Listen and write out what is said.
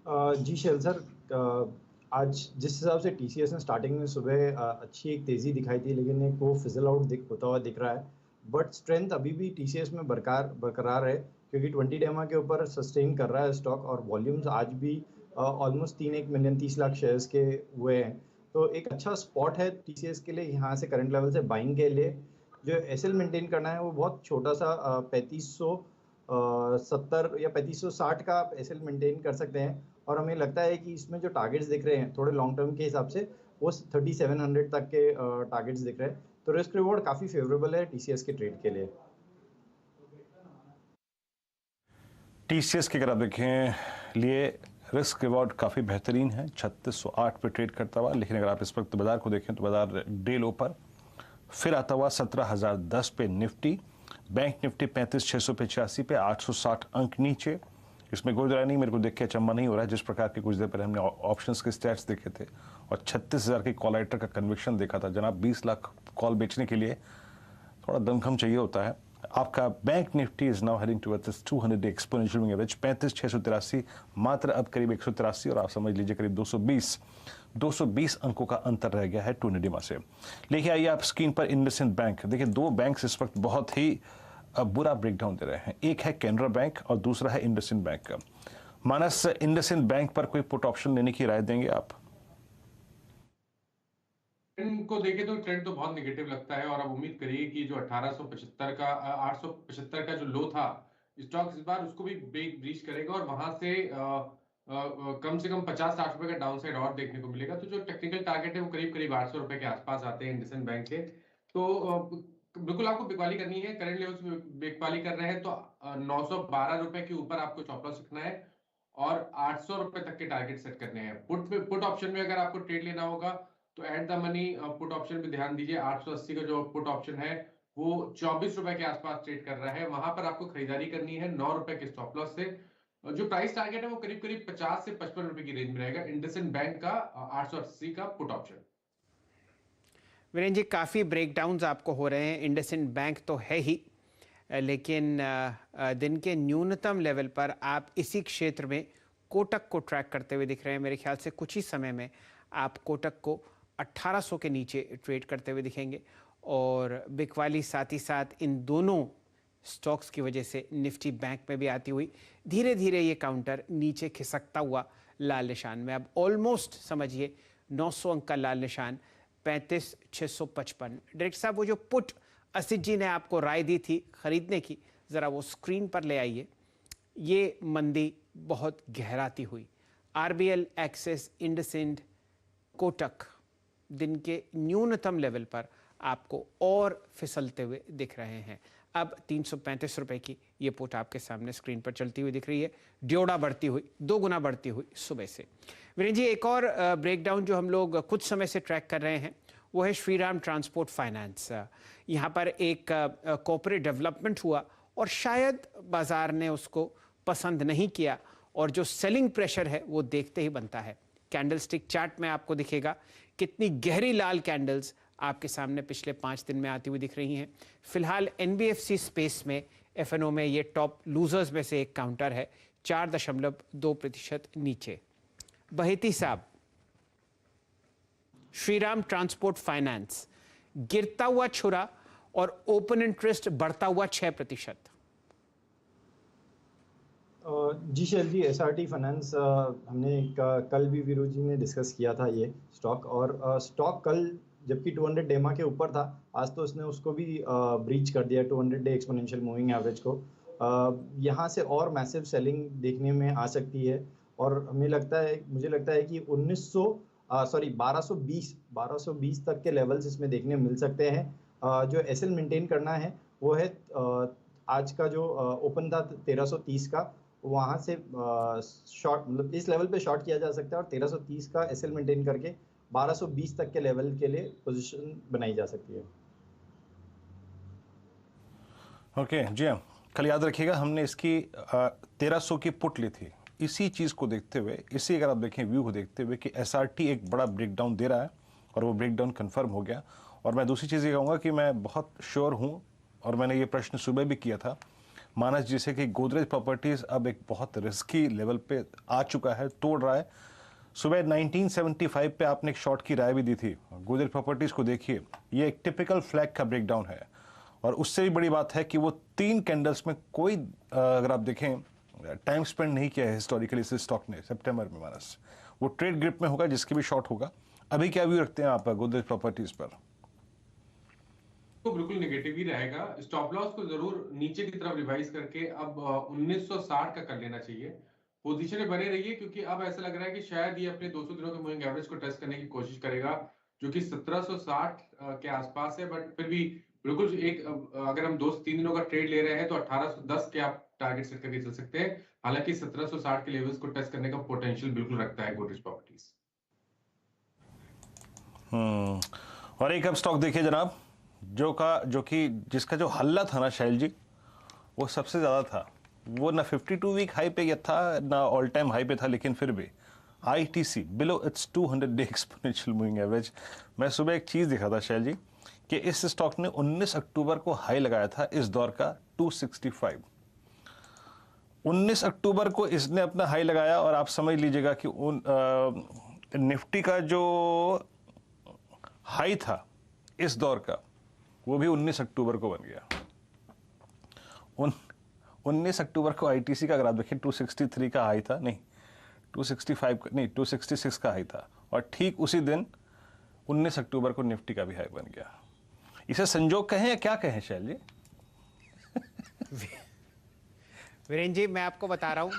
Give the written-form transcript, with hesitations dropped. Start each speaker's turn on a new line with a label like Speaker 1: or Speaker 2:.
Speaker 1: जी शैल sir, आज जिस हिसाब से टीसीएस ने स्टार्टिंग में सुबह अच्छी एक तेज़ी दिखाई थी, लेकिन एक वो फिजल आउट होता हुआ दिख रहा है। बट स्ट्रेंथ अभी भी टीसीएस में बरकरार है, क्योंकि 20 डेमा के ऊपर सस्टेन कर रहा है स्टॉक, और वॉल्यूम्स आज भी ऑलमोस्ट 3 1 मिलियन 30 लाख शेयर्स के हुए हैं। तो एक अच्छा स्पॉट है टीसीएस के लिए यहाँ से करंट लेवल से बाइंग के लिए। जो एसएल मेंटेन करना है वो बहुत छोटा सा 3570 या 3560 का आप एसएल मेंटेन कर सकते हैं। और हमें लगता है कि इसमें जो टारगेट्स दिख रहे हैं थोड़े लॉन्ग टर्म के हिसाब से, वो 3700 तक के टारगेट्स दिख रहे हैं। तो रिस्क रिवॉर्ड काफ़ी फेवरेबल है टीसीएस के ट्रेड के लिए।
Speaker 2: टीसीएस की अगर आप देखें लिए रिस्क रिवॉर्ड काफ़ी बेहतरीन है, 3608 पे ट्रेड करता हुआ। लेकिन अगर आप इस वक्त बाजार को देखें तो बाजार डे लो पर फिर आता हुआ 17010 पे निफ्टी, बैंक निफ्टी 35685 पे 860 अंक नीचे। इसमें कोई जरा नहीं, मेरे को देख के अचंभा नहीं हो रहा है जिस प्रकार के कुछ देर पहले हमने ऑप्शंस के स्टैट्स देखे थे और 36,000 की कॉल राइटर का कन्विक्शन देखा था। जनाब 20 लाख कॉल बेचने के लिए थोड़ा दमखम चाहिए होता है। आपका bank Nifty is now heading towards 200 exponential moving average 35,683, मात्र अब करीब 183 और आप समझ लीजिए करीब 220 अंकों का अंतर रह गया है 200 डिमा से। लेकिन आइए आप स्क्रीन पर इंडसइंड बैंक देखिए। दो बैंक्स इस वक्त बहुत ही बुरा ब्रेकडाउन दे रहे हैं, एक है कैनरा बैंक और दूसरा है इंडसइंड बैंक का। मानस, इंडसइंड बैंक पर कोई पुट ऑप्शन लेने की राय देंगे आप?
Speaker 3: ट्रेंड को देखें तो ट्रेंड तो बहुत नेगेटिव लगता है और अब उम्मीद करिए कि जो 1875 का 875 का जो लो था स्टॉक इस बार उसको भी ब्रीच करेगा और वहां से कम से कम 50-60 रुपए का डाउन साइड और देखने को मिलेगा। तो जो टेक्निकल टारगेट है वो करीब करीब 800 रुपए के आसपास आते हैं इंडसइंड बैंक के। तो बिल्कुल आपको बिकवाली करनी है, करंट लेवल्स में बिकवाली कर रहे हैं तो 912 रुपए के ऊपर आपको स्टॉप लॉस रखना है और 800 रुपए तक के टारगेट सेट करने हैं। पुट ऑप्शन में अगर आपको ट्रेड लेना होगा तो at the money put option पे ध्यान दीजिए। 880 का जो पुट ऑप्शन है वो 24 रुपए के आसपास ट्रेड कर रहा है, वहां पर आपको खरीदारी करनी है 9 रुपए के स्टॉप लॉस से। जो प्राइस टारगेट है वो करीब करीब 50 से 55 रुपए की रेंज में रहेगा इंडसइंड बैंक का 880 का पुट ऑप्शन।
Speaker 4: वीरेंद्र जी, काफ़ी ब्रेकडाउन्स आपको हो रहे हैं। इंडसइंड बैंक तो है ही, लेकिन दिन के न्यूनतम लेवल पर आप इसी क्षेत्र में कोटक को ट्रैक करते हुए दिख रहे हैं। मेरे ख्याल से कुछ ही समय में आप कोटक को 1800 के नीचे ट्रेड करते हुए दिखेंगे और बिकवाली साथ ही साथ इन दोनों स्टॉक्स की वजह से निफ्टी बैंक में भी आती हुई धीरे धीरे ये काउंटर नीचे खिसकता हुआ लाल निशान में अब ऑलमोस्ट समझिए 900 अंक का लाल निशान 35,655। डायरेक्टर साहब, वो जो पुट असित जी ने आपको राय दी थी खरीदने की, ज़रा वो स्क्रीन पर ले आइए। ये मंदी बहुत गहराती हुई आरबीएल, एक्सिस, इंडसइंड, कोटक दिन के न्यूनतम लेवल पर आपको और फिसलते हुए दिख रहे हैं। अब 335 रुपए की ये पुट आपके सामने स्क्रीन पर चलती हुई दिख रही है, ड्योड़ा बढ़ती हुई, 2 गुना बढ़ती हुई सुबह से। वीरेंद्र जी, एक और ब्रेकडाउन जो हम लोग कुछ समय से ट्रैक कर रहे हैं वो है श्रीराम ट्रांसपोर्ट फाइनेंस। यहाँ पर एक कॉर्पोरेट डेवलपमेंट हुआ और शायद बाजार ने उसको पसंद नहीं किया और जो सेलिंग प्रेशर है वो देखते ही बनता है। कैंडलस्टिक चार्ट में आपको दिखेगा कितनी गहरी लाल कैंडल्स आपके सामने पिछले 5 दिन में आती हुई दिख रही हैं। फिलहाल एनबीएफसी स्पेस में, एफएनओ में ये टॉप लूजर्स में से एक काउंटर है, 4.2% नीचे। बहेती साहब, श्रीराम ट्रांसपोर्ट फाइनेंस गिरता हुआ छुरा और ओपन इंटरेस्ट बढ़ता हुआ 6%।
Speaker 1: जी शैल जी, एसआरटी फाइनेंस हमने कल भी वीरू जी ने डिस्कस किया था ये स्टॉक, और स्टॉक कल जबकि 200 डेमा के ऊपर था, आज तो उसने उसको भी ब्रीच कर दिया 200 डे एक्सपोनेंशियल मूविंग एवरेज को। यहाँ से और मैसिव सेलिंग देखने में आ सकती है और मुझे लगता है कि 1220 तक के लेवल्स इसमें देखने मिल सकते हैं। जो एसएल मेंटेन करना है वो है आज का जो ओपन था 1330 का, वहाँ से शॉर्ट मतलब इस लेवल पे शॉर्ट किया जा सकता है और 1330 का एसएल मेंटेन करके 1220 तक के लेवल के लिए पोजीशन बनाई जा सकती है।
Speaker 2: ओके जी हाँ, कल याद रखिएगा हमने इसकी 1300 की पुट ली थी। इसी चीज़ को देखते हुए, इसी अगर आप देखें व्यू को देखते हुए कि एसआरटी एक बड़ा ब्रेकडाउन दे रहा है और वो ब्रेकडाउन कंफर्म हो गया। और मैं दूसरी चीज़ ये कहूँगा कि मैं बहुत श्योर हूँ और मैंने ये प्रश्न सुबह भी किया था, मानस जी से कि गोदरेज प्रॉपर्टीज अब एक बहुत रिस्की लेवल पे आ चुका है, तोड़ रहा है। सुबह 1975 पे आपने एक शॉर्ट की राय भी दी थी। गोदरेज प्रॉपर्टीज को देखिए, ये एक टिपिकल फ्लैग का ब्रेकडाउन है, और उससे भी बड़ी बात है कि वो 3 कैंडल्स में कोई अगर आप देखें टाइम स्पेंड नहीं किया है हिस्टोरिकली इस स्टॉक ने। सितंबर में मानस वो ट्रेड ग्रिप में होगा, जिसकी भी शॉर्ट होगा। अभी क्या व्यू रखते हैं आप गोदरेज प्रॉपर्टीज पर?
Speaker 3: तो बिल्कुल नेगेटिव ही रहेगा। स्टॉप लॉस को जरूर नीचे की तरफ रिवाइज करके अब 1960 का कर लेना चाहिए। पोजीशन में बने रहिए, क्योंकि अब ऐसा लग रहा है कि शायद ये अपने 200 दिनों के मूविंग एवरेज को टेस्ट करने की कोशिश करेगा, जो कि 1760 के आसपास है। बट फिर भी बिल्कुल एक अगर हम 2 से 3 दिनों का ट्रेड ले रहे हैं तो 1810 के आप टारगेट सेट करके चल सकते हैं। हालांकि 1760 के लेवल्स को टेस्ट करने का पोटेंशियल बिल्कुल रखता है गोदरेज प्रॉपर्टीज।
Speaker 2: और एक अब स्टॉक देखिए जनाब, जिसका जो हल्ला था ना शैल जी, वो सबसे ज़्यादा था। वो ना 52 वीक हाई पे था ना ऑल टाइम हाई पे था, लेकिन फिर भी ITC below it's 200 day exponential moving average. मैं सुबह एक चीज़ दिखा था शैल जी कि इस स्टॉक ने 19 अक्टूबर को हाई लगाया था इस दौर का 265। 19 अक्टूबर को इसने अपना हाई लगाया, और आप समझ लीजिएगा कि निफ्टी का जो हाई था इस दौर का, वो भी 19 अक्टूबर को बन गया। 19 अक्टूबर को ITC का अगर आप देखें 263 का हाई था, नहीं 265 नहीं 266 का हाई था, और ठीक उसी दिन 19 अक्टूबर को निफ्टी का भी हाई बन गया। इसे संजोग कहें या क्या कहें शैल जी?
Speaker 4: वीरेंद्र जी, मैं आपको बता रहा हूँ